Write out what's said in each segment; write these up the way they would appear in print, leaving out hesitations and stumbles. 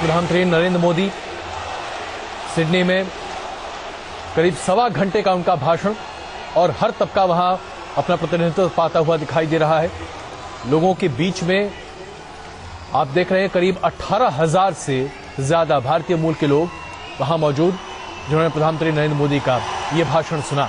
प्रधानमंत्री नरेंद्र मोदी सिडनी में करीब 1.25 घंटे का उनका भाषण और हर तबका वहां अपना प्रतिनिधित्व पाता हुआ दिखाई दे रहा है। लोगों के बीच में आप देख रहे हैं करीब 18,000 से ज्यादा भारतीय मूल के लोग वहां मौजूद, जिन्होंने प्रधानमंत्री नरेंद्र मोदी का ये भाषण सुना।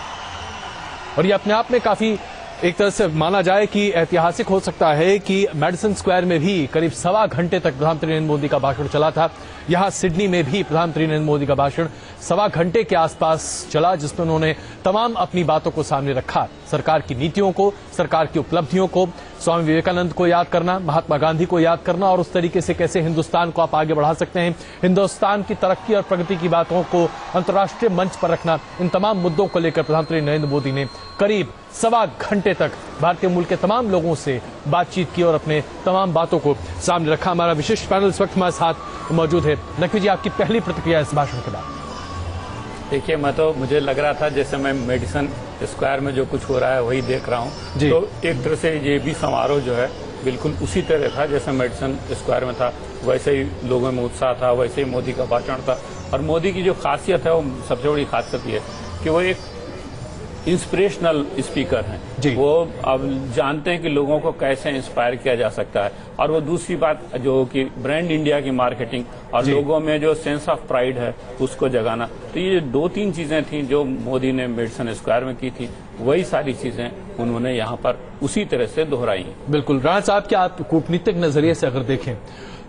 और ये अपने आप में काफी एक तरह से माना जाए कि ऐतिहासिक हो सकता है कि मैडिसन स्क्वायर में भी करीब 1.25 घंटे तक प्रधानमंत्री नरेंद्र मोदी का भाषण चला था। यहां सिडनी में भी प्रधानमंत्री नरेंद्र मोदी का भाषण 1.25 घंटे के आसपास चला, जिसमें उन्होंने तमाम अपनी बातों को सामने रखा। सरकार की नीतियों को, सरकार की उपलब्धियों को, स्वामी विवेकानंद को याद करना, महात्मा गांधी को याद करना और उस तरीके से कैसे हिंदुस्तान को आप आगे बढ़ा सकते हैं, हिंदुस्तान की तरक्की और प्रगति की बातों को अंतर्राष्ट्रीय मंच पर रखना, इन तमाम मुद्दों को लेकर प्रधानमंत्री नरेंद्र मोदी ने करीब 1.25 घंटे तक भारतीय मूल के तमाम लोगों से बातचीत की और अपने तमाम बातों को सामने रखा। हमारा विशिष्ट पैनल इस वक्त हमारे साथ मौजूद है। नकवी जी, आपकी पहली प्रतिक्रिया इस भाषण के बाद? देखिए, मुझे लग रहा था जैसे मैं मेडिसन स्क्वायर में जो कुछ हो रहा है वही देख रहा हूँ, तो एक तरह से ये भी समारोह जो है बिल्कुल उसी तरह था जैसे मेडिसन स्क्वायर में था। वैसे ही लोगों में उत्साह था, वैसे ही मोदी का भाषण था। और मोदी की जो खासियत है, वो सबसे बड़ी खासियत ये है कि वो एक इंस्पिरेशनल स्पीकर हैं। वो अब जानते हैं कि लोगों को कैसे इंस्पायर किया जा सकता है। और वो दूसरी बात जो कि ब्रांड इंडिया की मार्केटिंग और लोगों में जो सेंस ऑफ प्राइड है उसको जगाना, तो ये 2-3 चीजें थी जो मोदी ने मेडिसन स्क्वायर में की थी, वही सारी चीजें उन्होंने यहाँ पर उसी तरह से दोहराई। बिल्कुल। राणा साहब, क्या आप कूटनीतिक नजरिए से अगर देखें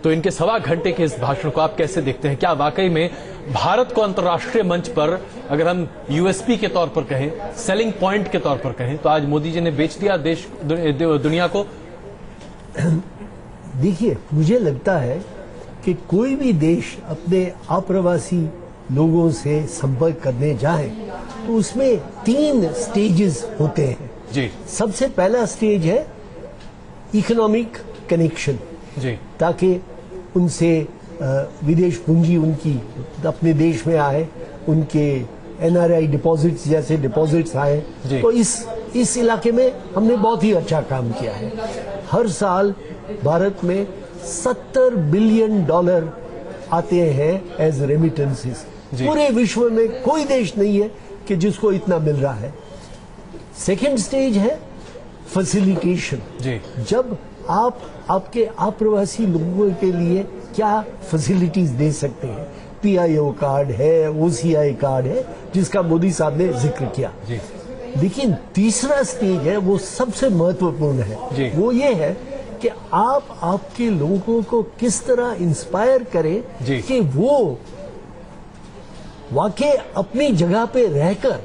तो इनके 1.25 घंटे के इस भाषण को आप कैसे देखते हैं? क्या वाकई में भारत को अंतर्राष्ट्रीय मंच पर, अगर हम यूएसपी के तौर पर कहें, सेलिंग पॉइंट के तौर पर कहें, तो आज मोदी जी ने बेच दिया देश दुनिया को? देखिए, मुझे लगता है कि कोई भी देश अपने अप्रवासी लोगों से संपर्क करने जाए तो उसमें 3 स्टेजेस होते हैं जी। सबसे पहला स्टेज है इकोनॉमिक कनेक्शन जी, ताकि उनसे विदेश पूंजी उनकी अपने देश में आए, उनके एनआरआई डिपॉजिट्स जैसे डिपॉजिट्स आए। तो इस इलाके में हमने बहुत ही अच्छा काम किया है। हर साल भारत में $70 बिलियन आते हैं एज रेमिटेंसेस। पूरे विश्व में कोई देश नहीं है कि जिसको इतना मिल रहा है। सेकेंड स्टेज है फैसिलिटेशन। जब आप आपके अप्रवासी लोगों के लिए क्या फैसिलिटीज दे सकते हैं। पीआईओ कार्ड है, ओसीआई कार्ड है, जिसका मोदी साहब ने जिक्र किया। लेकिन तीसरा स्टेज है, वो सबसे महत्वपूर्ण है। वो ये है कि आप आपके लोगों को किस तरह इंस्पायर करें कि वो वाकई अपनी जगह पे रहकर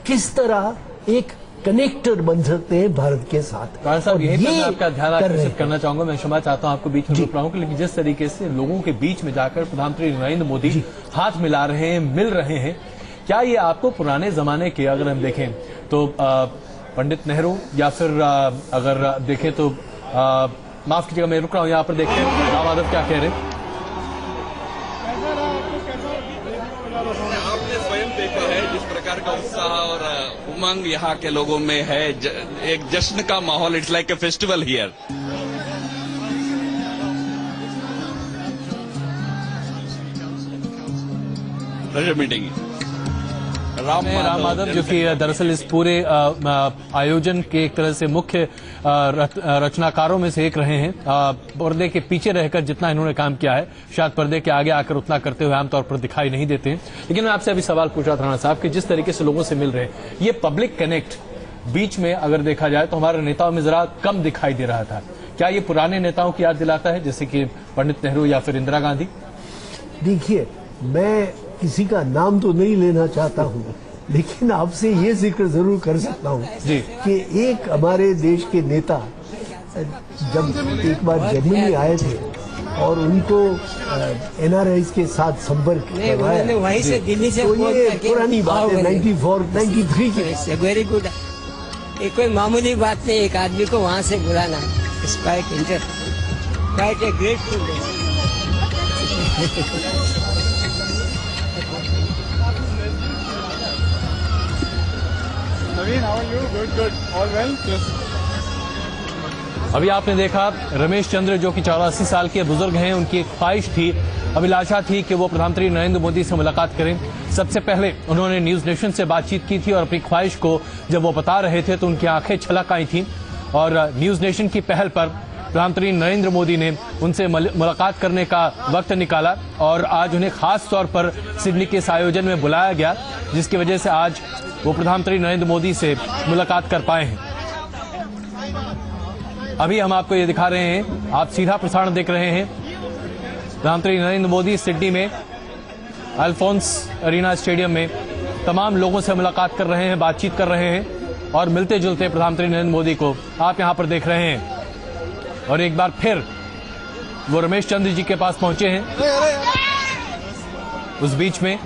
किस तरह एक कनेक्टर बन सकते हैं भारत के साथ। साहब, यही पर मैं आपका ध्यान आकर्षित करना चाहूंगा। मैं क्षमा चाहता हूं आपको बीच में रोक रहा हूं, लेकिन जिस तरीके से लोगों के बीच में जाकर प्रधानमंत्री नरेंद्र मोदी हाथ मिला रहे हैं, मिल रहे हैं, क्या ये आपको पुराने जमाने के, अगर हम देखें तो पंडित नेहरू, या फिर अगर देखें तो माफ कीजिएगा मैं रुक रहा हूं, यहाँ पर देखते हैं राम माधव क्या कह रहे हैं। आपने स्वयं देखा है जिस प्रकार का उत्साह और उमंग यहाँ के लोगों में है, एक जश्न का माहौल। It's like a festival here. Pleasure meeting Ram Madhav, जो कि दरअसल इस पूरे आयोजन के एक तरह से मुख्य रचनाकारों में से एक रहे हैं। पर्दे के पीछे रहकर जितना इन्होंने काम किया है, शायद पर्दे के आगे आकर उतना करते हुए आमतौर पर दिखाई नहीं देते हैं। लेकिन मैं आपसे अभी सवाल पूछ रहा था राणा साहब कि जिस तरीके से लोगों से मिल रहे हैं, ये पब्लिक कनेक्ट बीच में अगर देखा जाए तो हमारे नेताओं में जरा कम दिखाई दे रहा था। क्या ये पुराने नेताओं की याद दिलाता है, जैसे कि पंडित नेहरू या फिर इंदिरा गांधी? देखिए, मैं किसी का नाम तो नहीं लेना चाहता हूँ, लेकिन आपसे ये जिक्र जरूर कर सकता हूँ कि एक हमारे देश के नेता जब एक बार जर्मनी आए थे और उनको एनआरआईज के साथ संपर्क करवाया, वहीं से दिल्ली से तो ये पुरानी बात है 94-93 की। Very good. ये कोई मामूली बात नहीं, एक आदमी को वहाँ से बुलाना। Quite a grateful. Naveen, how are you? Good, good. All well? Yes. अभी आपने देखा रमेश चंद्र, जो कि 84 साल के बुजुर्ग हैं, उनकी एक ख्वाहिश थी अभिलाषा थी कि वो प्रधानमंत्री नरेंद्र मोदी से मुलाकात करें। सबसे पहले उन्होंने न्यूज नेशन से बातचीत की थी और अपनी ख्वाहिश को जब वो बता रहे थे तो उनकी आंखें छलक आई थीं और न्यूज नेशन की पहल पर प्रधानमंत्री नरेंद्र मोदी ने उनसे मुलाकात करने का वक्त निकाला और आज उन्हें खास तौर पर सिडनी के इस आयोजन में बुलाया गया, जिसकी वजह से आज वो प्रधानमंत्री नरेंद्र मोदी से मुलाकात कर पाए हैं। अभी हम आपको ये दिखा रहे हैं, आप सीधा प्रसारण देख रहे हैं। प्रधानमंत्री नरेंद्र मोदी सिडनी में अल्फोंस एरिना स्टेडियम में तमाम लोगों से मुलाकात कर रहे हैं, बातचीत कर रहे हैं और मिलते जुलते प्रधानमंत्री नरेंद्र मोदी को आप यहां पर देख रहे हैं। और एक बार फिर वो रमेश चंद्र जी के पास पहुंचे हैं। उस बीच में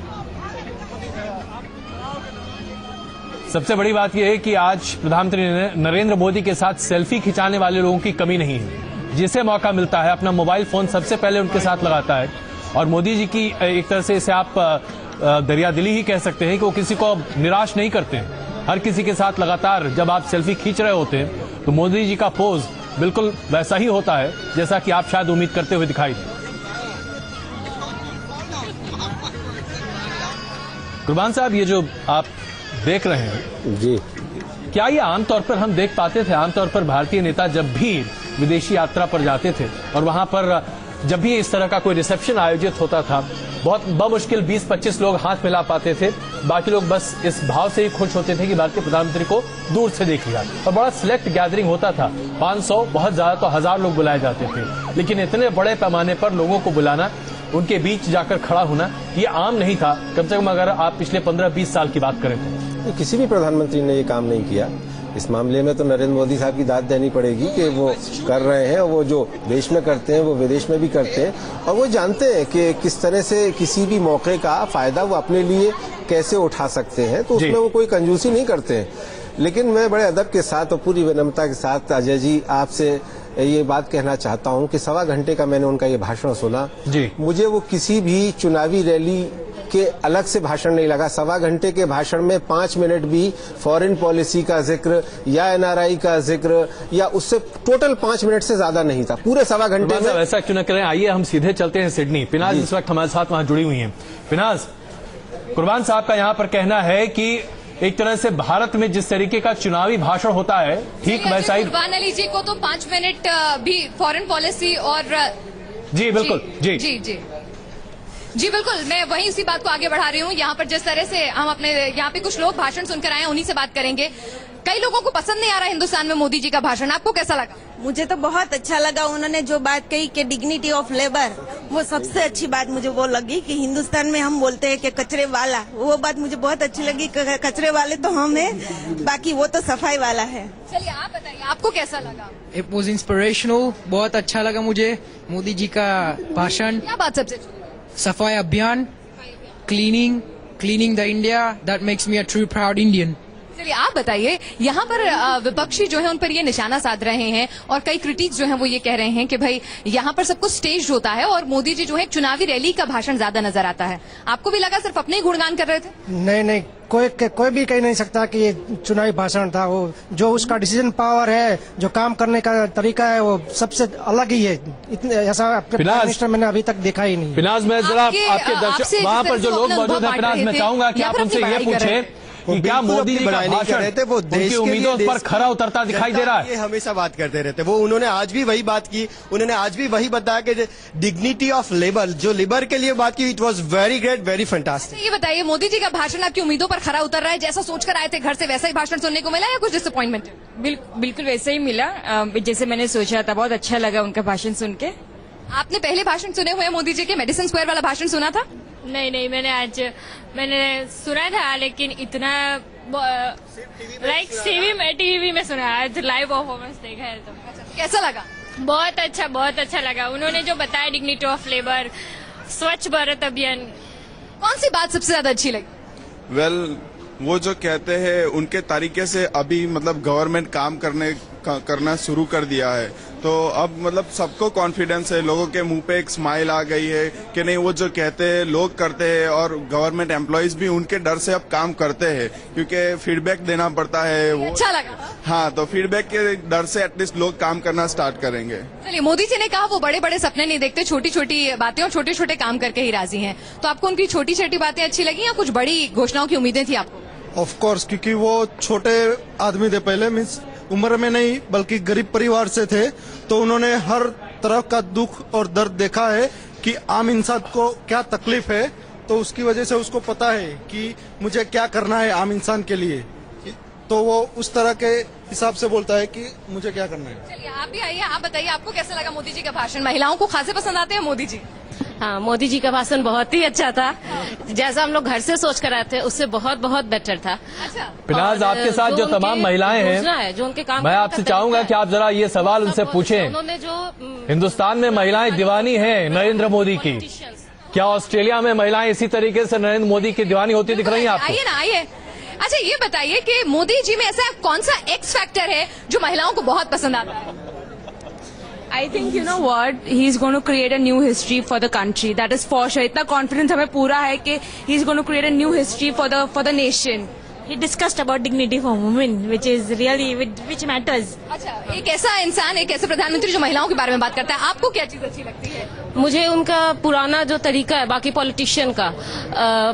सबसे बड़ी बात यह है कि आज प्रधानमंत्री नरेंद्र मोदी के साथ सेल्फी खिंचाने वाले लोगों की कमी नहीं है। जिसे मौका मिलता है अपना मोबाइल फोन सबसे पहले उनके साथ लगाता है और मोदी जी की एक तरह से इसे आप दरियादिली ही कह सकते हैं कि वो किसी को निराश नहीं करते हैं। हर किसी के साथ लगातार जब आप सेल्फी खींच रहे होते हैं तो मोदी जी का पोज बिल्कुल वैसा ही होता है जैसा कि आप शायद उम्मीद करते हुए दिखाई दे। कुर्बान साहब, ये जो आप देख रहे हैं जी, क्या ये आमतौर पर हम देख पाते थे? आमतौर पर भारतीय नेता जब भी विदेशी यात्रा पर जाते थे और वहां पर जब भी इस तरह का कोई रिसेप्शन आयोजित होता था, बहुत बमुश्किल 20-25 लोग हाथ मिला पाते थे। बाकी लोग बस इस भाव से ही खुश होते थे कि भारतीय प्रधानमंत्री को दूर से देख लिया और बड़ा सिलेक्ट गैदरिंग होता था। 500, बहुत ज्यादा तो 1000 लोग बुलाए जाते थे, लेकिन इतने बड़े पैमाने पर लोगों को बुलाना, उनके बीच जाकर खड़ा होना, ये आम नहीं था। कम से कम अगर आप पिछले 15-20 साल की बात करें तो किसी भी प्रधानमंत्री ने ये काम नहीं किया। इस मामले में तो नरेंद्र मोदी साहब की दाद देनी पड़ेगी कि वो कर रहे हैं। वो जो देश में करते हैं वो विदेश में भी करते हैं और वो जानते हैं कि किस तरह से किसी भी मौके का फायदा वो अपने लिए कैसे उठा सकते हैं, तो उसमें वो कोई कंजूसी नहीं करते हैं। लेकिन मैं बड़े अदब के साथ और पूरी विनम्रता के साथ अजय जी आपसे ये बात कहना चाहता हूं कि 1.25 घंटे का मैंने उनका ये भाषण सुना जी। मुझे वो किसी भी चुनावी रैली के अलग से भाषण नहीं लगा। 1.25 घंटे के भाषण में 5 मिनट भी फॉरेन पॉलिसी का जिक्र या एनआरआई का जिक्र या उससे टोटल 5 मिनट से ज्यादा नहीं था पूरे 1.25 घंटे में। ऐसा क्यों न करें, आइए हम सीधे चलते हैं सिडनी। पिनाज इस वक्त हमारे साथ वहां जुड़ी हुई हैं। पिनाज, कुर्बान साहब का यहाँ पर कहना है कि एक तरह से भारत में जिस तरीके का चुनावी भाषण होता है ठीक वैसा ही। कुर्बान अली जी को तो 5 मिनट भी फॉरेन पॉलिसी और जी बिल्कुल जी जी जी जी बिल्कुल, मैं वहीं इसी बात को आगे बढ़ा रही हूँ। यहाँ पर जिस तरह से हम अपने यहाँ पे कुछ लोग भाषण सुनकर आए हैं, उन्हीं से बात करेंगे। कई लोगों को पसंद नहीं आ रहा हिंदुस्तान में मोदी जी का भाषण, आपको कैसा लगा? मुझे तो बहुत अच्छा लगा। उन्होंने जो बात कही कि डिग्निटी ऑफ लेबर, वो सबसे अच्छी बात मुझे वो लगी कि हिंदुस्तान में हम बोलते हैं कि कचरे वाला, वो बात मुझे बहुत अच्छी लगी। कचरे वाले तो हम हैं, बाकी वो तो सफाई वाला है। चलिए आप बताइए, आपको कैसा लगा? इट वॉज इंस्पिरेशनल, बहुत अच्छा लगा मुझे मोदी जी का भाषण। क्या बात सबसे? सफाई अभियान, cleaning the India, that makes me a true proud Indian. चलिए आप बताइए, यहाँ पर विपक्षी जो है उन पर ये निशाना साध रहे हैं और कई क्रिटिक्स जो हैं वो ये कह रहे हैं कि भाई यहाँ पर सब कुछ स्टेज होता है और मोदी जी जो है चुनावी रैली का भाषण ज्यादा नजर आता है। आपको भी लगा सिर्फ अपने ही गुणगान कर रहे थे? नहीं, कोई भी कह नहीं सकता कि ये चुनावी भाषण था। वो जो उसका डिसीजन पावर है, जो काम करने का तरीका है, वो सबसे अलग ही है। इतने ऐसा प्राइम मिनिस्टर मैंने अभी तक देखा ही नहीं। पिनाज, मैं जरा आपके दर्शक वहाँ पर जो लोग मौजूद हैं, पिनाज मैं चाहूंगा कि आप उनसे ये पूछें कि क्या मोदी जी का भाषण उनकी उम्मीदों पर खरा उतरता दिखाई दे रहा है? ये हमेशा बात करते रहते, वो उन्होंने आज भी वही बात की। उन्होंने आज भी वही बताया कि डिग्निटी ऑफ लेबर, जो लेबर के लिए बात की, it was very great, very fantastic. ये बताइए, मोदी जी का भाषण आपकी उम्मीदों पर खरा उतर रहा है? जैसा सोचकर आए थे घर से वैसा ही भाषण सुनने को मिला या कुछ डिसअपॉइंटमेंट? बिल्कुल वैसे ही मिला जैसे मैंने सोचा था। बहुत अच्छा लगा उनका भाषण सुन के। आपने पहले भाषण सुने हुए मोदी जी के? मेडिसिन स्क्वायर वाला भाषण सुना था? नहीं, मैंने सुना था, लेकिन इतना लाइक टीवी में सुना, आज लाइव परफॉर्मेंस देखा है। तो कैसा लगा? बहुत अच्छा लगा। उन्होंने जो बताया डिग्निटी ऑफ लेबर, स्वच्छ भारत अभियान। कौन सी बात सबसे ज्यादा अच्छी लगी? वो जो कहते हैं उनके तरीके से अभी मतलब गवर्नमेंट काम करने करना शुरू कर दिया है। तो अब मतलब सबको कॉन्फिडेंस है, लोगों के मुंह पे एक स्माइल आ गई है कि नहीं वो जो कहते हैं लोग करते हैं, और गवर्नमेंट एम्प्लॉयज भी उनके डर से अब काम करते हैं क्योंकि फीडबैक देना पड़ता है। वो अच्छा लगा। हाँ, तो फीडबैक के डर से एटलीस्ट लोग काम करना स्टार्ट करेंगे। चलिए, मोदी जी ने कहा वो बड़े बड़े सपने नहीं देखते, छोटी छोटी बातें और छोटे छोटे काम करके ही राजी हैं। तो आपको उनकी छोटी छोटी बातें अच्छी लगी या कुछ बड़ी घोषणाओं की उम्मीदें थी आपको? ऑफ कोर्स, क्योंकि वो छोटे आदमी थे पहले, मीन्स उम्र में नहीं बल्कि गरीब परिवार से थे, तो उन्होंने हर तरह का दुख और दर्द देखा है कि आम इंसान को क्या तकलीफ है, तो उसकी वजह से उसको पता है कि मुझे क्या करना है आम इंसान के लिए, तो वो उस तरह के हिसाब से बोलता है कि मुझे क्या करना है। चलिए, आप भी आइए, आप बताइए आपको कैसा लगा मोदी जी का भाषण? महिलाओं को खासे पसंद आते हैं मोदी जी? हाँ, मोदी जी का भाषण बहुत ही अच्छा था। जैसा हम लोग घर से सोच कर आए थे उससे बहुत बहुत बेटर था। अच्छा, पिनाज, आपके साथ जो तमाम महिलाएं हैं, जो उनके काम, मैं आपसे चाहूंगा कि आप जरा ये सवाल उनसे पूछें। उन्होंने जो हिंदुस्तान में महिलाएं दीवानी हैं नरेंद्र मोदी की, क्या ऑस्ट्रेलिया में महिलाएं इसी तरीके से नरेंद्र मोदी की दीवानी होती दिख रही हैं आपको? आइए ना, आइए। अच्छा, ये बताइए कि मोदी जी में ऐसा कौन सा एक्स फैक्टर है जो महिलाओं को बहुत पसंद आता है? I think you know what, he's going to create a new history for the country. That is for sure. इतना confidence हमें पूरा है कि he's going to create a new history for the nation. He discussed about dignity for women, which is really which matters. अच्छा, एक ऐसा इंसान, एक ऐसे प्रधानमंत्री जो महिलाओं के बारे में बात करता है, आपको क्या चीज अच्छी लगती है? मुझे उनका पुराना जो तरीका है बाकी पॉलिटिशियन का,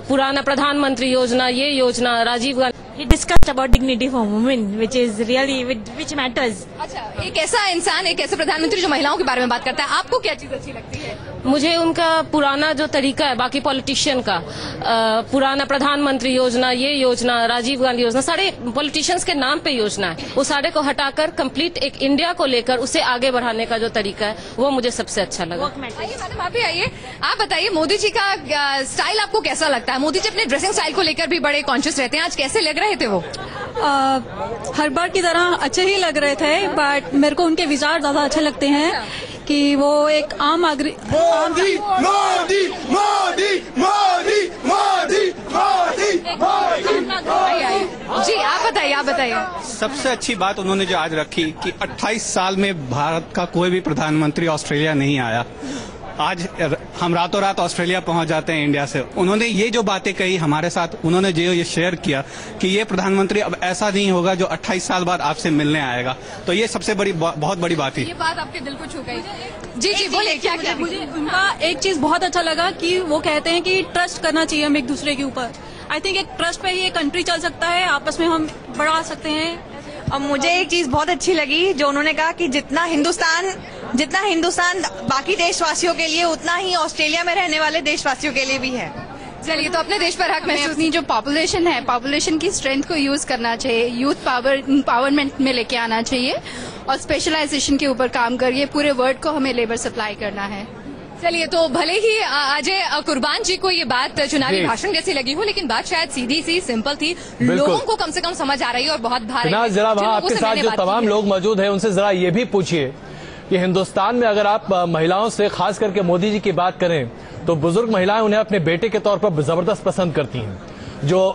पुराना प्रधानमंत्री योजना, ये योजना Rajiv Gandhi, He discussed about dignity for women, which is really which matters. अच्छा, एक ऐसा इंसान, एक ऐसे प्रधानमंत्री जो महिलाओं के बारे में बात करता है, आपको क्या चीज अच्छी लगती है? मुझे उनका पुराना जो तरीका है बाकी पॉलिटिशियन का, पुराना प्रधानमंत्री योजना, ये योजना राजीव गांधी योजना, सारे पॉलिटिशियंस के नाम पे योजना है, वो सारे को हटाकर कंप्लीट एक इंडिया को लेकर उसे आगे बढ़ाने का जो तरीका है वो मुझे सबसे अच्छा लगा। आइए मैडम, आप भी आइए, आप बताइए मोदी जी का स्टाइल आपको कैसा लगता है? मोदी जी अपने ड्रेसिंग स्टाइल को लेकर भी बड़े कॉन्शियस रहते हैं, आज कैसे लग रहे थे वो? हर बार की तरह अच्छे ही लग रहे थे, बट मेरे को उनके विचार ज्यादा अच्छे लगते हैं कि वो एक आम मोदी मोदी मोदी मोदी मोदी मोदी मोदी। जी, आप बताइए, आप बताइए। सबसे अच्छी बात उन्होंने जो आज रखी कि 28 साल में भारत का कोई भी प्रधानमंत्री ऑस्ट्रेलिया नहीं आया, आज हम रातों रात ऑस्ट्रेलिया पहुंच जाते हैं इंडिया से। उन्होंने ये जो बातें कही हमारे साथ, उन्होंने जो ये शेयर किया कि ये प्रधानमंत्री अब ऐसा नहीं होगा जो 28 साल बाद आपसे मिलने आएगा, तो ये सबसे बड़ी बहुत बड़ी बात है। ये बात आपके दिल को छू गई। जी जी, बोले क्या क्या? मुझे उनका एक चीज बहुत अच्छा लगा कि वो कहते हैं कि ट्रस्ट करना चाहिए हम एक दूसरे के ऊपर। आई थिंक एक ट्रस्ट पे ही एक कंट्री चल सकता है, आपस में हम बढ़ा सकते हैं। और मुझे एक चीज बहुत अच्छी लगी जो उन्होंने कहा कि जितना हिंदुस्तान बाकी देशवासियों के लिए, उतना ही ऑस्ट्रेलिया में रहने वाले देशवासियों के लिए भी है। चलिए, तो अपने देश पर हक महसूस, अपनी जो पॉपुलेशन है, पॉपुलेशन की स्ट्रेंथ को यूज करना चाहिए, यूथ पावरमेंट में लेके आना चाहिए और स्पेशलाइजेशन के ऊपर काम करिए। पूरे वर्ल्ड को हमें लेबर सप्लाई करना है। चलिए, तो भले ही अजय कुर्बान जी को ये बात चुनावी भाषण जैसी लगी हो, लेकिन बात शायद सीधी सी सिंपल थी, लोगों को कम से कम समझ आ रही है और बहुत भारी। जरा वहाँ आपके साथ जो तमाम लोग मौजूद हैं उनसे जरा ये भी पूछिए कि हिंदुस्तान में अगर आप महिलाओं से, खास करके मोदी जी की बात करें, तो बुजुर्ग महिलाएं उन्हें अपने बेटे के तौर पर जबरदस्त पसंद करती हैं। जो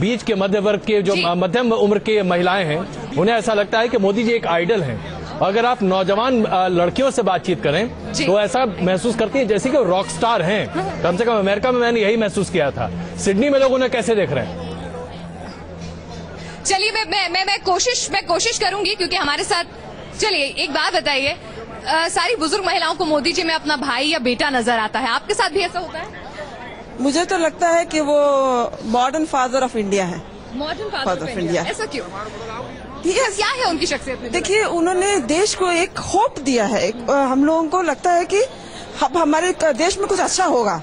बीच के मध्य वर्ग के, जो मध्यम उम्र के महिलाएं हैं, उन्हें ऐसा लगता है कि मोदी जी एक आइडल हैं। अगर आप नौजवान लड़कियों से बातचीत करें तो ऐसा महसूस करती है जैसे कि वो रॉक स्टार हैं। कम से कम अमेरिका में मैंने यही महसूस किया था। सिडनी में लोग उन्हें कैसे देख रहे हैं? चलिए, मैं कोशिश करूंगी क्योंकि हमारे साथ। चलिए, एक बात बताइए, सारी बुजुर्ग महिलाओं को मोदी जी में अपना भाई या बेटा नजर आता है, आपके साथ भी ऐसा होता है? मुझे तो लगता है कि वो मॉडर्न फादर ऑफ इंडिया है। मॉडर्न फादर ऑफ इंडिया, ऐसा क्यों? क्या है उनकी शख्सियत में? देखिए, उन्होंने देश को एक होप दिया है। हम लोगों को लगता है कि हमारे देश में कुछ अच्छा होगा।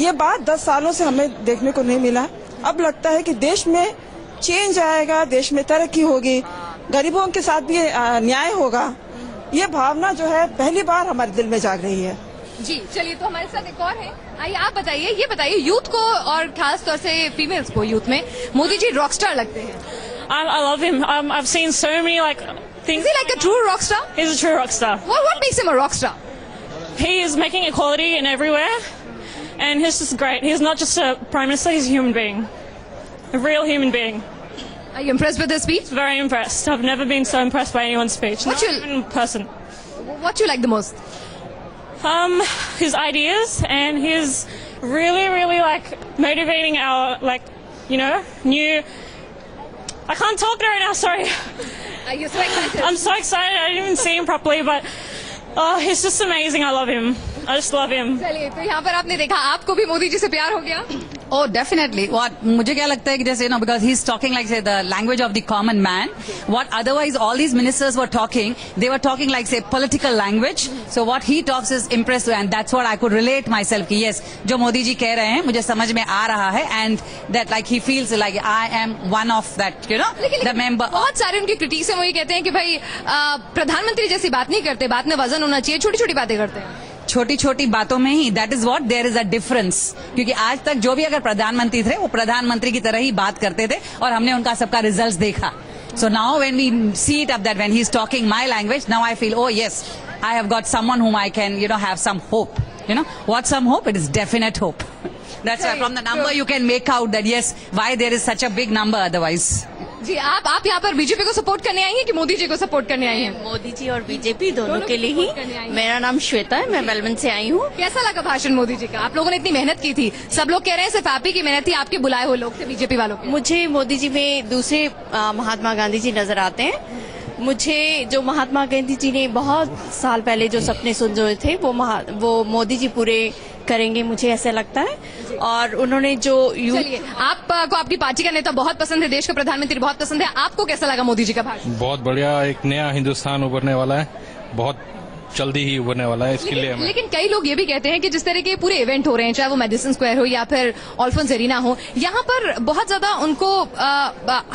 ये बात 10 सालों से हमें देखने को नहीं मिला। अब लगता है कि देश में चेंज आएगा, देश में तरक्की होगी, गरीबों के साथ भी न्याय होगा। ये भावना जो है पहली बार हमारे दिल में जाग रही है। जी, चलिए, तो हमारे साथ एक और है। आइए, आप बताइए, ये बताइए यूथ को और खास तौर से फीमेल्स को, यूथ में मोदी जी रॉकस्टार लगते हैं। I love him. I've seen so many things. Is he like a true rock star? He's a true rock star. What makes him a rock star? He is making equality in everywhere, and he's just great. He's not just a prime minister; he's a human being, a real human being. Are you impressed with his speech? Very impressed. I've never been so impressed by anyone's speech. Not even in person. What you like the most? His ideas and his really like motivating our new. I can't talk right now. Sorry. Are you so excited? I'm so excited. I didn't even see him properly, but he's just amazing. I love him. I just love him. चलिए, तो यहाँ पर आपने देखा, आपको भी मोदी जी से प्यार हो गया? Oh, definitely. What मुझे क्या लगता है कि जैसे because he's talking like say the language of the common man. What otherwise all these ministers were talking, they were talking like say political language. So what he talks is impressive, and that's what I could relate myself कि yes, जो मोदी जी कह रहे हैं मुझे समझ में आ रहा है, and that like he feels like I am one of that, the member. बहुत सारे उनके क्रिटिक्स हैं, वो ये कहते हैं कि भाई प्रधानमंत्री जैसी बात नहीं करते, बात में वजन होना चाहिए, छोटी छोटी बातें करते हैं। छोटी छोटी बातों में ही that is what there is a difference, क्योंकि आज तक जो भी अगर प्रधानमंत्री थे वो प्रधानमंत्री की तरह ही बात करते थे और हमने उनका सबका रिजल्ट देखा। So now when we see it up that when he is talking my language, now I feel, oh yes, I have got someone whom I can have some hope. What some hope? It is definite hope. That's why from the number you can make out that yes, why there is such a big number otherwise. जी, आप यहाँ पर BJP को support करने आई हैं कि मोदी जी को support करने आई हैं? मोदी जी और बीजेपी दोनों के लिए ही। मेरा नाम श्वेता है, मैं मेलबर्न से आई हूँ। कैसा लगा भाषण मोदी जी का? आप लोगों ने इतनी मेहनत की थी, सब लोग कह रहे हैं सिर्फ आप ही की मेहनत थी, आपके बुलाए हुए लोग थे बीजेपी वालों के। मुझे मोदी जी में दूसरे महात्मा गांधी जी नजर आते हैं। मुझे जो महात्मा गांधी जी ने बहुत साल पहले जो सपने सुनजोए थे वो मोदी जी पूरे करेंगे, मुझे ऐसा लगता है। और उन्होंने जो चलिए, आपको आपकी पार्टी का नेता बहुत पसंद है, देश का प्रधानमंत्री बहुत पसंद है, आपको कैसा लगा मोदी जी का भाषण? बहुत बढ़िया, एक नया हिंदुस्तान उभरने वाला है, बहुत जल्दी ही उभरने वाला है, इसके लिए लेकिन कई लोग ये भी कहते हैं कि जिस तरह के पूरे इवेंट हो रहे हैं, चाहे वो मेडिसन स्क्वायर हो या फिर अल्फोंस एरिना हो, यहाँ पर बहुत ज्यादा उनको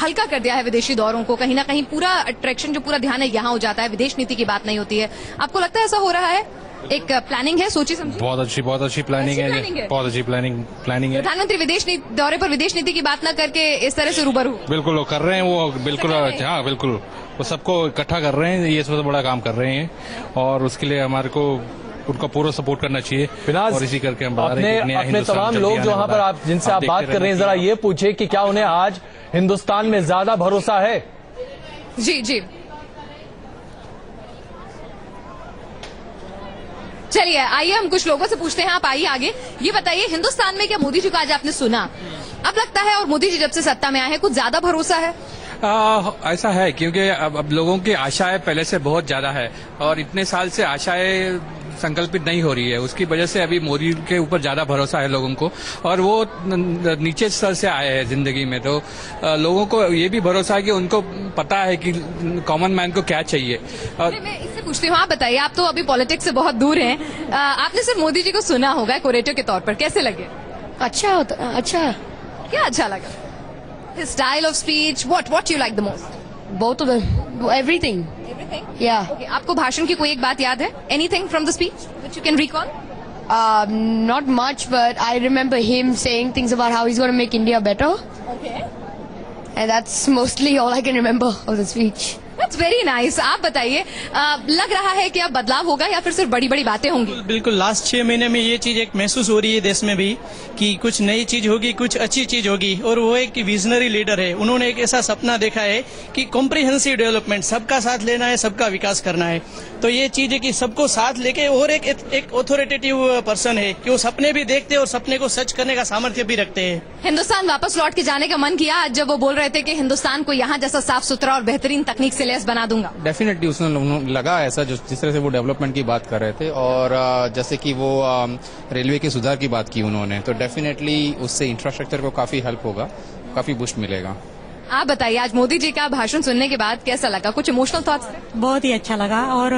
हल्का कर दिया है विदेशी दौरों को। कहीं ना कहीं पूरा अट्रैक्शन, जो पूरा ध्यान है यहाँ हो जाता है, विदेश नीति की बात नहीं होती है। आपको लगता है ऐसा हो रहा है? एक प्लानिंग है, सोची समझी? बहुत अच्छी प्लानिंग है, बहुत अच्छी प्लानिंग है। प्रधानमंत्री विदेश दौरे पर विदेश नीति की बात न करके इस तरह से रूबरू? बिल्कुल वो कर रहे हैं, वो बिल्कुल, हाँ बिल्कुल, वो सबको इकट्ठा कर रहे हैं, ये सबसे बड़ा काम कर रहे हैं और उसके लिए हमारे को उनका पूरा सपोर्ट करना चाहिए। और इसी करके हम अपने तमाम लोग जो यहाँ पर आप जिनसे आप बात कर रहे हैं, जरा ये पूछे कि क्या उन्हें आज हिंदुस्तान में ज्यादा भरोसा है? जी जी, चलिए आइए हम कुछ लोगों से पूछते हैं। आप आइए आगे, ये बताइए हिंदुस्तान में क्या मोदी जी को आज आपने सुना, अब लगता है, और मोदी जी जब से सत्ता में आए हैं, कुछ ज्यादा भरोसा है? ऐसा है क्योंकि अब लोगों की आशाएं पहले से बहुत ज्यादा है और इतने साल से आशाएं संकल्पित नहीं हो रही है, उसकी वजह से अभी मोदी के ऊपर ज्यादा भरोसा है लोगों को। और वो नीचे स्तर से आए हैं जिंदगी में, तो लोगों को ये भी भरोसा है कि उनको पता है कि कॉमन मैन को क्या चाहिए। और मैं इससे पूछती हूँ, आप बताइए, आप तो अभी पॉलिटिक्स से बहुत दूर हैं, आपने सिर्फ मोदी जी को सुना होगा कोरेटर के तौर पर, कैसे लगे? अच्छा, क्या अच्छा लगा? His style of speech, what you like the most? Both of them, everything. Yeah. Okay, आपको भाषण की कोई एक बात याद है? Anything from the speech which you can recall? Not much, but I remember him saying things about how he's going to make India better. Okay. And that's mostly all I can remember of the speech. That's very nice. आप बताइए, लग रहा है कि अब बदलाव होगा या फिर सिर्फ बड़ी बड़ी बातें होंगी? बिल्कुल, लास्ट 6 महीने में ये चीज एक महसूस हो रही है देश में भी कि कुछ नई चीज होगी, कुछ अच्छी चीज होगी। और वो एक विजनरी लीडर है, उन्होंने एक ऐसा सपना देखा है कि कॉम्प्रिहेंसिव डेवलपमेंट, सबका साथ लेना है, सबका विकास करना है। तो ये चीज है कि सबको साथ लेके, और एक ऑथोरिटेटिव पर्सन है कि वो सपने भी देखते हैं और सपने को सच करने का सामर्थ्य भी रखते हैं। हिंदुस्तान वापस लौट के जाने का मन किया आज जब वो बोल रहे थे कि हिंदुस्तान को यहाँ जैसा साफ सुथरा और बेहतरीन तकनीक से लैस बना दूंगा? डेफिनेटली उसने लगा ऐसा, जिस तरह से वो डेवलपमेंट की बात कर रहे थे और जैसे कि वो रेलवे के सुधार की बात की उन्होंने, तो डेफिनेटली उससे इंफ्रास्ट्रक्चर को काफी हेल्प होगा, काफी बूस्ट मिलेगा। आप बताइए, आज मोदी जी का भाषण सुनने के बाद कैसा लगा? कुछ इमोशनल थॉट्स? बहुत ही अच्छा लगा, और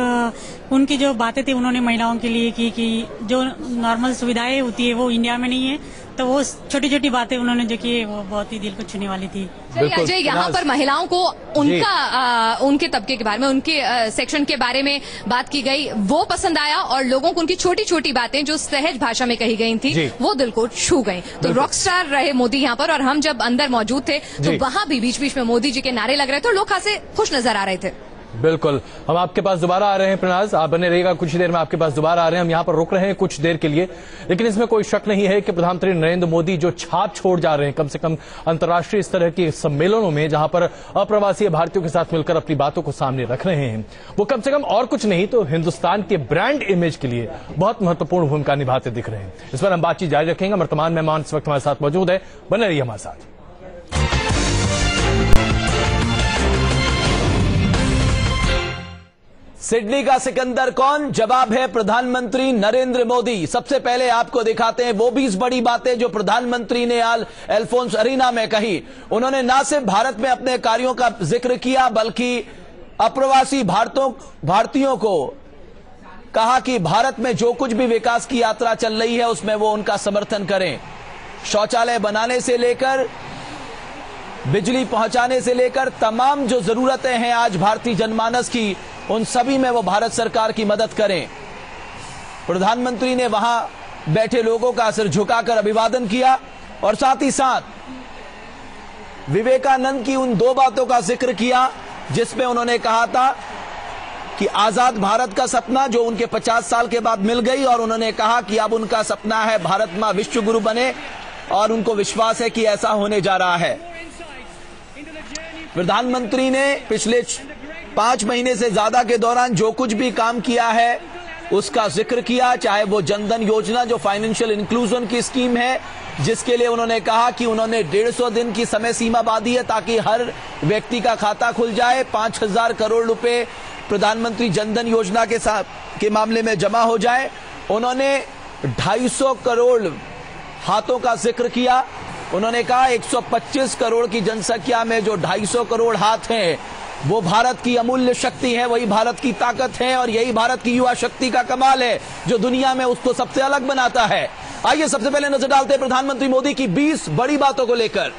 उनकी जो बातें थी उन्होंने महिलाओं के लिए की कि जो नॉर्मल सुविधाएं होती है वो इंडिया में नहीं है, तो वो छोटी छोटी बातें उन्होंने जो की वो बहुत ही दिल को छूने वाली थी। अजय, यहाँ पर महिलाओं को उनके तबके के बारे में, उनके सेक्शन के बारे में बात की गई, वो पसंद आया, और लोगों को उनकी छोटी छोटी बातें जो सहज भाषा में कही गई थी वो दिल को छू गई। तो रॉक स्टार रहे मोदी यहाँ पर, और हम जब अंदर मौजूद थे तो वहाँ भी बीच बीच में मोदी जी के नारे लग रहे थे और लोग खासे खुश नजर आ रहे थे। बिल्कुल, हम आपके पास दोबारा आ रहे हैं प्रनाज, आप बने रहिएगा, कुछ देर में आपके पास दोबारा आ रहे हैं। हम यहाँ पर रुक रहे हैं कुछ देर के लिए, लेकिन इसमें कोई शक नहीं है कि प्रधानमंत्री नरेंद्र मोदी जो छाप छोड़ जा रहे हैं, कम से कम अंतर्राष्ट्रीय इस तरह के सम्मेलनों में जहां पर अप्रवासी भारतीयों के साथ मिलकर अपनी बातों को सामने रख रहे हैं, वो कम से कम और कुछ नहीं तो हिंदुस्तान के ब्रांड इमेज के लिए बहुत महत्वपूर्ण भूमिका निभाते दिख रहे हैं। इस पर हम बातचीत जारी रखेंगे। वर्तमान मेहमान इस वक्त हमारे साथ मौजूद है, बने रहिए हमारे साथ। सिडनी का सिकंदर कौन? जवाब है प्रधानमंत्री नरेंद्र मोदी। सबसे पहले आपको दिखाते हैं वो 20 बड़ी बातें जो प्रधानमंत्री ने एल्फोंस अरीना में कही। उन्होंने न सिर्फ भारत में अपने कार्यों का जिक्र किया बल्कि अप्रवासी भारतीयों को कहा कि भारत में जो कुछ भी विकास की यात्रा चल रही है उसमें वो उनका समर्थन करें। शौचालय बनाने से लेकर बिजली पहुंचाने से लेकर तमाम जो जरूरतें हैं आज भारतीय जनमानस की, उन सभी में वो भारत सरकार की मदद करें। प्रधानमंत्री ने वहां बैठे लोगों का सिर झुकाकर अभिवादन किया और साथ ही साथ विवेकानंद की उन 2 बातों का जिक्र किया जिसमें उन्होंने कहा था कि आजाद भारत का सपना जो उनके 50 साल के बाद मिल गई, और उन्होंने कहा कि अब उनका सपना है भारत मां विश्व गुरु बने और उनको विश्वास है कि ऐसा होने जा रहा है। प्रधानमंत्री ने पिछले 5 महीने से ज्यादा के दौरान जो कुछ भी काम किया है उसका जिक्र किया, चाहे वो जनधन योजना जो फाइनेंशियल इंक्लूजन की स्कीम है जिसके लिए उन्होंने कहा कि उन्होंने 150 दिन की समय सीमा बांधी है ताकि हर व्यक्ति का खाता खुल जाए। 5,000 करोड़ रुपए प्रधानमंत्री जनधन योजना के मामले में जमा हो जाए। उन्होंने 250 करोड़ हाथों का जिक्र किया। उन्होंने कहा 125 करोड़ की जनसंख्या में जो 250 करोड़ हाथ हैं वो भारत की अमूल्य शक्ति है, वही भारत की ताकत है और यही भारत की युवा शक्ति का कमाल है जो दुनिया में उसको सबसे अलग बनाता है। आइए सबसे पहले नजर डालते हैं प्रधानमंत्री मोदी की 20 बड़ी बातों को लेकर।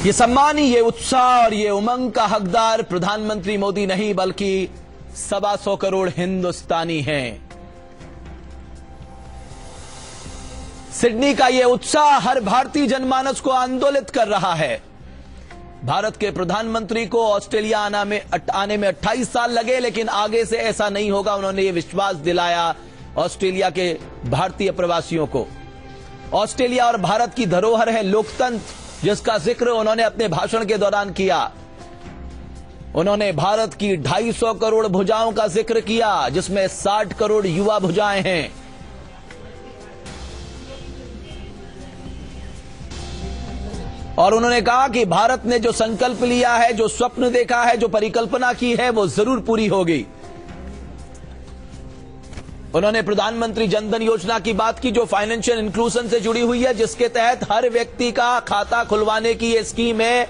ये सम्मान, ये उत्साह और ये उमंग का हकदार प्रधानमंत्री मोदी नहीं बल्कि 125 करोड़ हिंदुस्तानी हैं। सिडनी का ये उत्साह हर भारतीय जनमानस को आंदोलित कर रहा है। भारत के प्रधानमंत्री को ऑस्ट्रेलिया आने में 28 साल लगे, लेकिन आगे से ऐसा नहीं होगा। उन्होंने ये विश्वास दिलाया ऑस्ट्रेलिया के भारतीय प्रवासियों को। ऑस्ट्रेलिया और भारत की धरोहर है लोकतंत्र, जिसका जिक्र उन्होंने अपने भाषण के दौरान किया। उन्होंने भारत की 250 करोड़ भुजाओं का जिक्र किया जिसमें 60 करोड़ युवा भुजाएं हैं। और उन्होंने कहा कि भारत ने जो संकल्प लिया है, जो स्वप्न देखा है, जो परिकल्पना की है, वो जरूर पूरी होगी। उन्होंने प्रधानमंत्री जनधन योजना की बात की जो फाइनेंशियल इंक्लूजन से जुड़ी हुई है, जिसके तहत हर व्यक्ति का खाता खुलवाने की ये स्कीम है।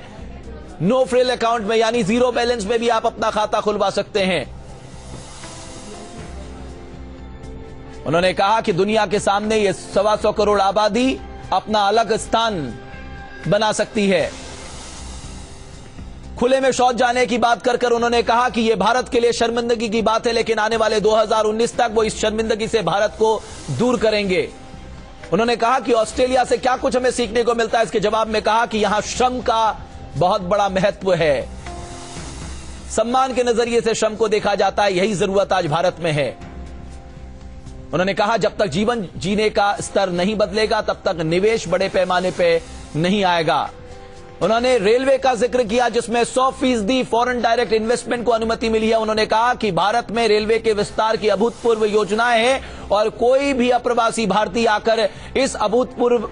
नो फ्रिल अकाउंट में यानी 0 बैलेंस में भी आप अपना खाता खुलवा सकते हैं। उन्होंने कहा कि दुनिया के सामने ये 125 करोड़ आबादी अपना अलग स्थान बना सकती है। खुले में शौच जाने की बात कर उन्होंने कहा कि यह भारत के लिए शर्मिंदगी की बात है, लेकिन आने वाले 2019 तक वो इस शर्मिंदगी से भारत को दूर करेंगे। उन्होंने कहा कि ऑस्ट्रेलिया से क्या कुछ हमें सीखने को मिलता है। इसके जवाब में कहा कि यहां श्रम का बहुत बड़ा महत्व है, सम्मान के नजरिए से श्रम को देखा जाता है, यही जरूरत आज भारत में है। उन्होंने कहा जब तक जीवन जीने का स्तर नहीं बदलेगा तब तक निवेश बड़े पैमाने पे नहीं आएगा। उन्होंने रेलवे का जिक्र किया जिसमें 100% फॉरेन डायरेक्ट इन्वेस्टमेंट को अनुमति मिली है। उन्होंने कहा कि भारत में रेलवे के विस्तार की अभूतपूर्व योजनाएं हैं और कोई भी अप्रवासी भारतीय आकर इस अभूतपूर्व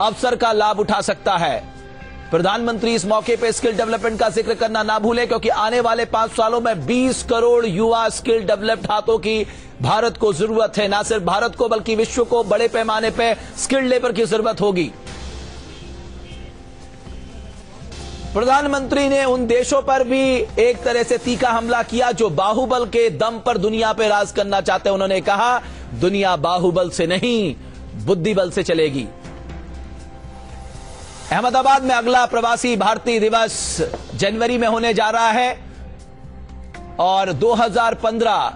अवसर का लाभ उठा सकता है। प्रधानमंत्री इस मौके पर स्किल डेवलपमेंट का जिक्र करना ना भूले, क्योंकि आने वाले 5 सालों में 20 करोड़ युवा स्किल डेवलप्ड हाथों की भारत को जरूरत है। ना सिर्फ भारत को बल्कि विश्व को बड़े पैमाने पर स्किल्ड लेबर की जरूरत होगी। प्रधानमंत्री ने उन देशों पर भी एक तरह से तीखा हमला किया जो बाहुबल के दम पर दुनिया पे राज करना चाहते हैं। उन्होंने कहा दुनिया बाहुबल से नहीं बुद्धिबल से चलेगी। अहमदाबाद में अगला प्रवासी भारतीय दिवस जनवरी में होने जा रहा है और 2015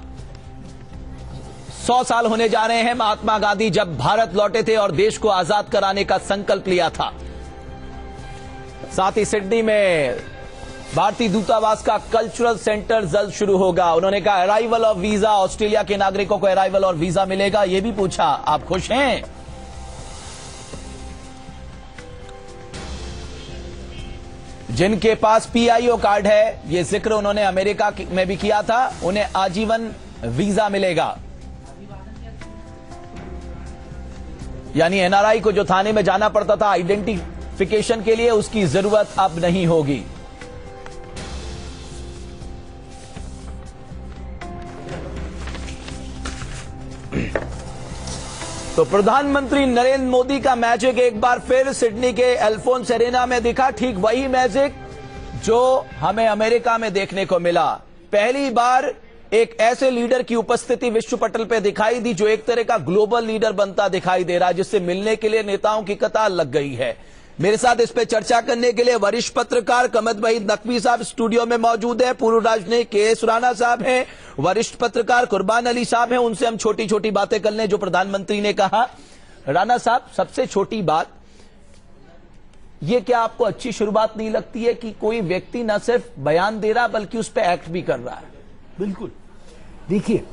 100 साल होने जा रहे हैं महात्मा गांधी जब भारत लौटे थे और देश को आजाद कराने का संकल्प लिया था। साथ ही सिडनी में भारतीय दूतावास का कल्चरल सेंटर जल्द शुरू होगा। उन्होंने कहा अराइवल ऑफ वीजा, ऑस्ट्रेलिया के नागरिकों को अराइवल और वीजा मिलेगा। यह भी पूछा, आप खुश हैं? जिनके पास पीआईओ कार्ड है, यह जिक्र उन्होंने अमेरिका में भी किया था, उन्हें आजीवन वीजा मिलेगा। यानी एनआरआई को जो थाने में जाना पड़ता था आइडेंटिफिकेशन के लिए, उसकी जरूरत अब नहीं होगी। तो प्रधानमंत्री नरेंद्र मोदी का मैजिक एक बार फिर सिडनी के एल्फोंस एरेना में दिखा। ठीक वही मैजिक जो हमें अमेरिका में देखने को मिला। पहली बार एक ऐसे लीडर की उपस्थिति विश्व पटल पे दिखाई दी जो एक तरह का ग्लोबल लीडर बनता दिखाई दे रहा है, जिससे मिलने के लिए नेताओं की कतार लग गई है। मेरे साथ इस पे चर्चा करने के लिए वरिष्ठ पत्रकार कमद वहीद नकवी साहब स्टूडियो में मौजूद है, पूर्व राजनयिक के राणा साहब हैं, वरिष्ठ पत्रकार कुर्बान अली साहब हैं। उनसे हम छोटी छोटी बातें कर लें जो प्रधानमंत्री ने कहा। राणा साहब, सबसे छोटी बात ये, क्या आपको अच्छी शुरुआत नहीं लगती है कि कोई व्यक्ति न सिर्फ बयान दे रहा बल्कि उस पर एक्ट भी कर रहा है? बिल्कुल। देखिए,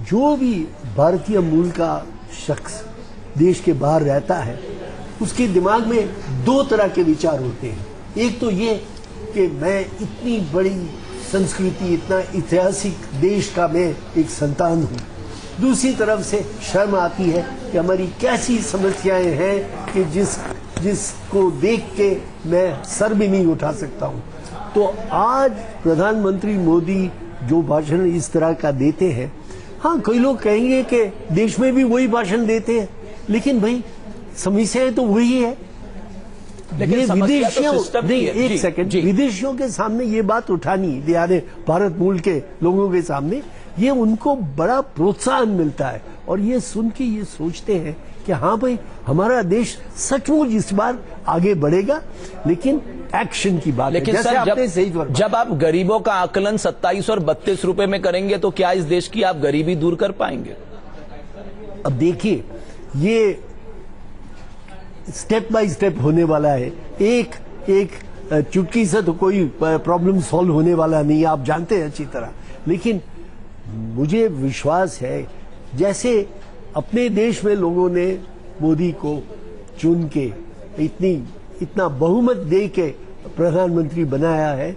जो भी भारतीय मूल का शख्स देश के बाहर रहता है उसके दिमाग में दो तरह के विचार होते हैं। एक तो ये कि मैं इतनी बड़ी संस्कृति, इतना ऐतिहासिक देश का मैं एक संतान हूँ। दूसरी तरफ से शर्म आती है कि हमारी कैसी समस्याएं हैं कि जिसको देख के मैं सर भी नहीं उठा सकता हूँ। तो आज प्रधानमंत्री मोदी जो भाषण इस तरह का देते हैं, हाँ कई लोग कहेंगे कि देश में भी वही भाषण देते हैं, लेकिन भाई समस्याएं तो वही है। ये विदेशियों नहीं, एक सेकंड, विदेशियों के सामने ये बात उठानी, भारत मूल के लोगों के सामने, ये उनको बड़ा प्रोत्साहन मिलता है और ये सुन के ये सोचते हैं कि हाँ भाई हमारा देश सचमुच इस बार आगे बढ़ेगा, लेकिन एक्शन की बात लेकिन है। सर, जब आप गरीबों का आकलन 27 और 32 रुपए में करेंगे तो क्या इस देश की आप गरीबी दूर कर पाएंगे? अब देखिए, ये स्टेप बाय स्टेप होने वाला है। एक चुटकी से तो कोई प्रॉब्लम सॉल्व होने वाला नहीं, आप जानते हैं अच्छी तरह। लेकिन मुझे विश्वास है, जैसे अपने देश में लोगों ने मोदी को चुन के इतना बहुमत दे के प्रधानमंत्री बनाया है,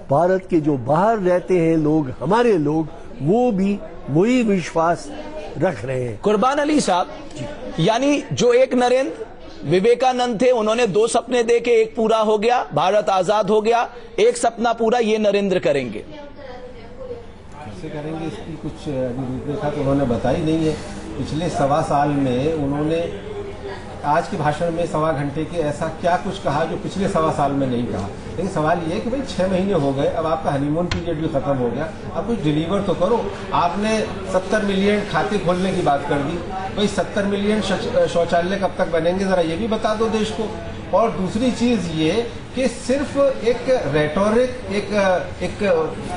भारत के जो बाहर रहते हैं लोग, हमारे लोग, वो भी वही विश्वास रख रहे हैं। कुर्बान अली साहब, यानी जो एक नरेंद्र विवेकानंद थे, उन्होंने 2 सपने देके एक पूरा हो गया, भारत आजाद हो गया, एक सपना पूरा ये नरेंद्र करेंगे। कैसे करेंगे इसकी कुछ रूपरेखा तो उन्होंने बताई नहीं है। पिछले 1.25 साल में उन्होंने आज के भाषण में 1.25 घंटे के ऐसा क्या कुछ कहा जो पिछले 1.25 साल में नहीं कहा। लेकिन सवाल ये है कि भाई 6 महीने हो गए, अब आपका हनीमून पीरियड भी खत्म हो गया, अब कुछ डिलीवर तो करो। आपने 70 मिलियन खाते खोलने की बात कर दी, भाई 70 मिलियन शौचालय कब तक बनेंगे, जरा ये भी बता दो देश को। और दूसरी चीज ये कि सिर्फ एक रेटोरिक, एक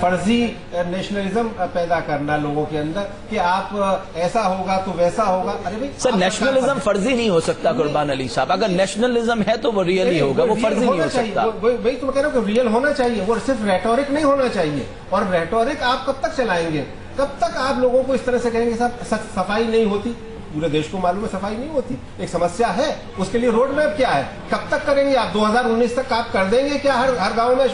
फर्जी नेशनलिज्म पैदा करना लोगों के अंदर कि आप ऐसा होगा तो वैसा होगा। अरे भाई सर, नेशनलिज्म फर्जी नहीं हो सकता कुर्बान अली साहब। अगर नेशनलिज्म है तो वो रियल ही होगा, वो फर्जी नहीं हो सकता। वही तो मैं कह रहा हूँ कि रियल होना चाहिए, वो सिर्फ रेटोरिक नहीं होना चाहिए। और रेटोरिक आप कब तक चलाएंगे? कब तक आप लोगों को इस तरह से कहेंगे साहब सफाई नहीं होती? पूरे देश को मालूम है सफाई नहीं होती, एक समस्या है, उसके लिए रोड मैप क्या है? कब तक करेंगे आप? 2019 तक आप कर देंगे क्या हर गांव में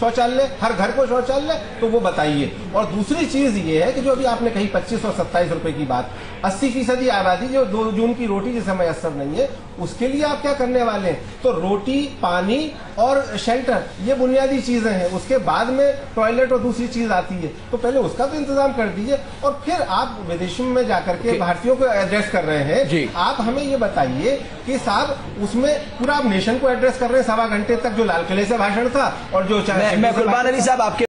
शौचालय, हर घर को शौचालय? तो वो बताइए। और दूसरी चीज ये है कि जो अभी आपने कही 25 और 27 रुपए की बात, 80% आबादी जो 2 जून की रोटी जिसे मैसर नहीं है, उसके लिए आप क्या करने वाले हैं? तो रोटी, पानी और शेल्टर, ये बुनियादी चीजें हैं। उसके बाद में टॉयलेट और दूसरी चीज आती है, तो पहले उसका तो इंतजाम कर दीजिए। और फिर आप विदेशों में जाकर के भारतीयों को एड्रेस कर रहे हैं। आप हमें ये बताइए कि साहब उसमें पूरा आप नेशन को एड्रेस कर रहे हैं 1.25 घंटे तक, जो लाल किले से भाषण था और जो मैं कुर्बान अली साहब आपके